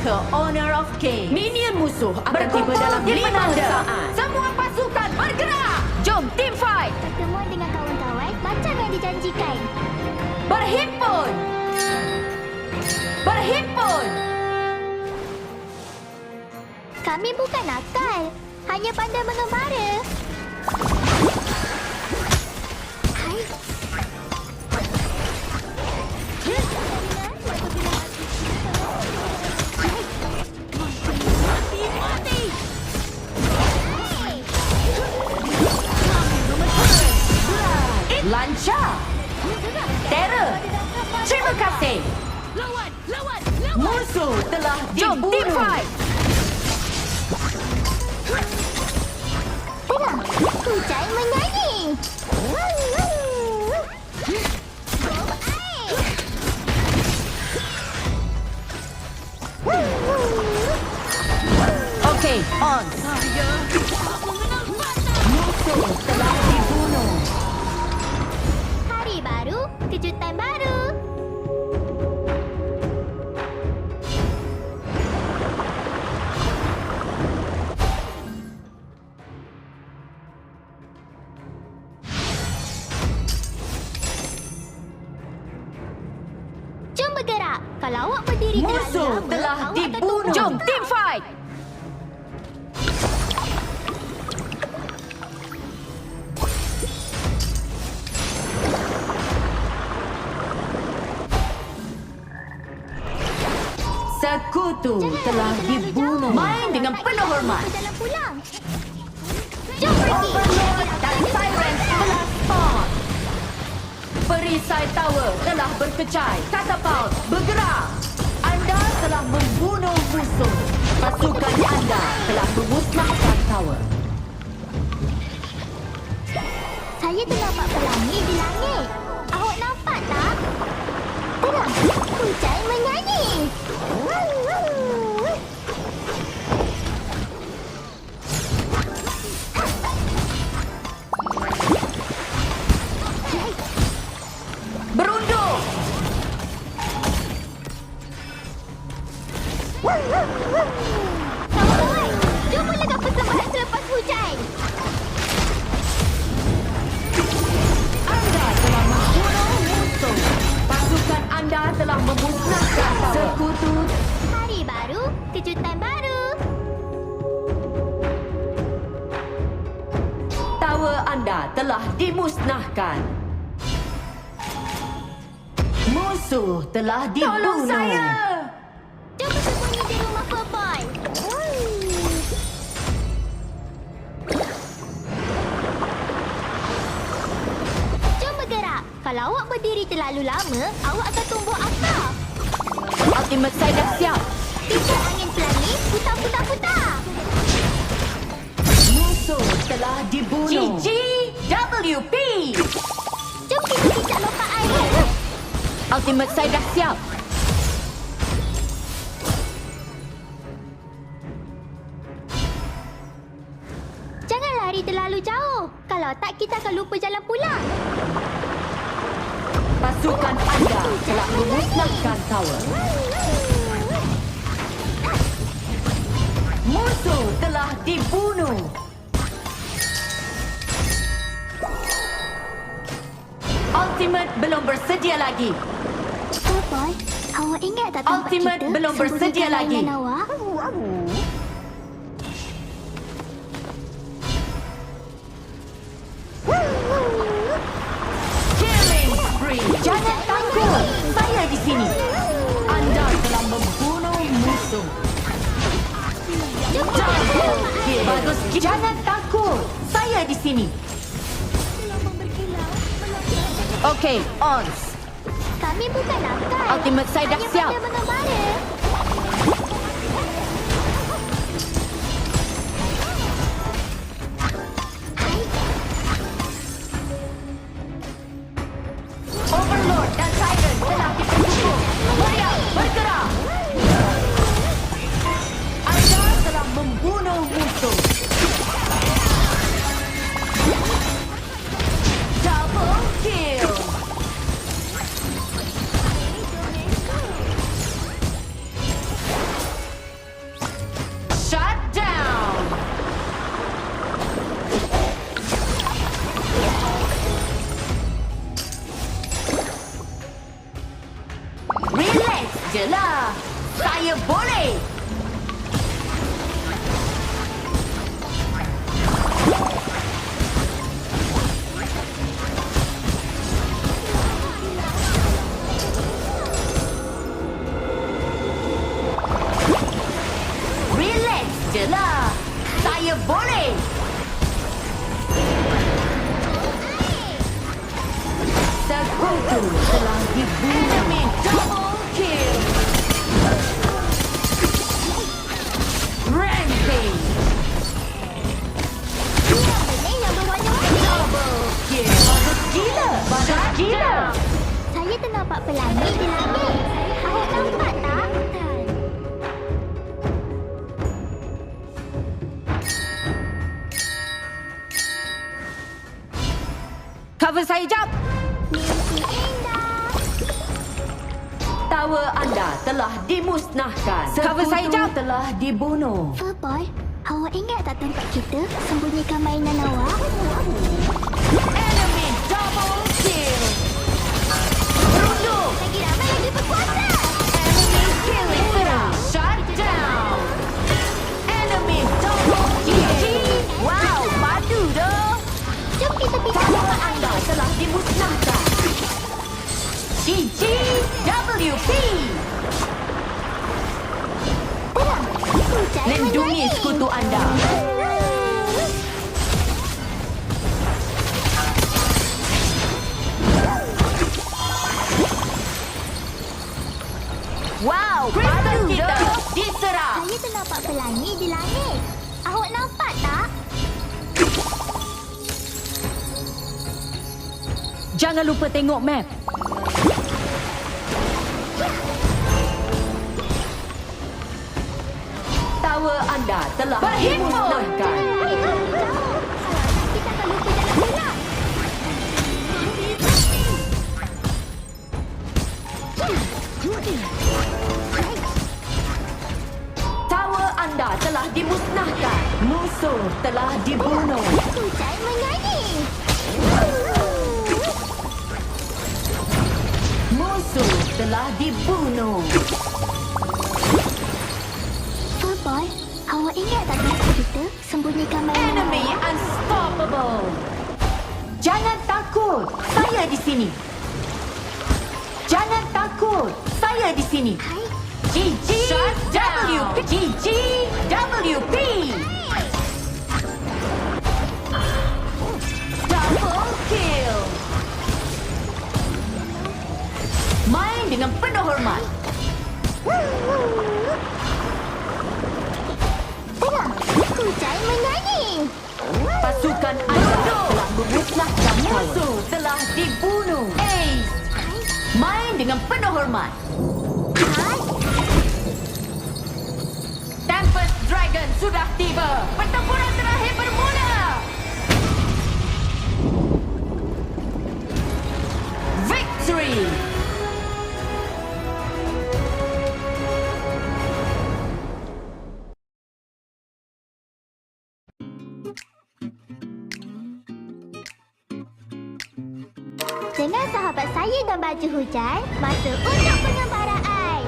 ke Honor of Kings. Minion musuh akan tiba dalam 5 saat. Semua pasukan bergerak. Jom team fight. Pertemuan dengan kawan-kawan macam yang dijanjikan. Berhimpun. Berhimpun. Kami bukan nakal, hanya pandai mengembara. Hai. Lancar. Terror. Terima kasih. Musuh telah dibunuh. Jom team fight. Tengah, hujan menyanyi. Okey, on. Musuh telah dibunuh. Hari baru, kejutan baru. Jom bergerak. Kalau awak berdiri Musuh terlalu lama, telah awak akan dibunuh. tumbuk. Jom team fight. Sekutu telah dibunuh. Main dengan penuh hormat. Jalan pulang. Jom pergi. Overlord dan Siren telah spawn. Perisai tower telah berkecai. Catapult bergerak. Anda telah membunuh musuh. Pasukan anda telah memusnahkan tower. Saya ternampak pelangi di langit. Awak nampak tak? Tenang, hujan menyanyi. Berundur. Kawan-kawan, jom mulakan persembahan selepas hujan. Anda telah membunuh musuh. Pasukan anda telah memusnahkan sekutu. Hari baru, kejutan baru. Tower anda telah dimusnahkan. Musuh telah dibunuh. Tolong saya! Jom bersembunyi di rumah Furboy. Jom bergerak. Kalau awak berdiri terlalu lama, awak akan tumbuh akar. Ultimate saya dah siap. Tiga angin pelangi, putar-putar-putar. Musuh telah dibunuh. GGWP. Jom kita pijak lompat air. Ultimate saya dah siap. Jangan lari terlalu jauh. Kalau tak, kita akan lupa jalan pulang. Pasukan anda telah memusnahkan tower. Musuh telah dibunuh. Ultimate belum bersedia lagi. Furboy, awak ingat tak tempat Ultimate kita belum bersedia sembunyikan lagi. mainan awak? Killing spree. Jangan takut. Saya di sini. Anda telah membunuh musuh. Double kill. Bagus. Jangan takut. Saya di sini. Okey, on. Kami bukan nakal. Ultimate saya dah Hanya siap. pandai mengembara. Overlord dan Siren telah diperkukuh. Meriam, bergerak. Anda telah membunuh musuh. Double kill. je lah. Saya boleh. Relax je lah. Saya boleh. Sekutu telah dibunuh. Enemy double kill. Rampage. Benih yang berwarna-warni. Double kill. Bagus gila. Bagus gila. Saya ternampak pelangi di langit. Awak nampak tak? Cover saya jap. Mimpi indah. Tower anda telah dimusnahkan. Cover saya jap. Telah dibunuh. Furboy, awak ingat tak tempat kita sembunyikan mainan awak? Enemy double kill. Beruntung. Lagi ramai lagi berkuasa. Enemy killing spree. Shut down. Enemy double kill. Wow, padu dah. Jom kita pisah Tower tempat anda telah dimusnahkan. GGWP. Terang, hujan Lindungi menyanyi. sekutu anda. Wow, padu kita diserang. Saya ternampak pelangi di langit. Awak nampak tak? Jangan lupa tengok map. Tower anda telah dimusnahkan. Kita akan lupa jalan pulang. Tower anda telah dimusnahkan. Musuh telah dibunuh. Hujan menyanyi. Musuh telah dibunuh. Furboy, awak ingat tak tempat kita sembunyikan mainan Enemy awak? unstoppable. Jangan takut, saya di sini. Jangan takut, saya di sini. Hai, GGWP. GGWP. Double kill. Main dengan penuh hormat. terang, hujan menyanyi. Pasukan anda telah memusnahkan musuh telah dibunuh. Ace. Hai, Main dengan penuh hormat. hai. Tempest Dragon sudah tiba. Pertempuran terakhir bermula. Victory. Dengan sahabat saya dan baju hujan, masa untuk pengembaraan.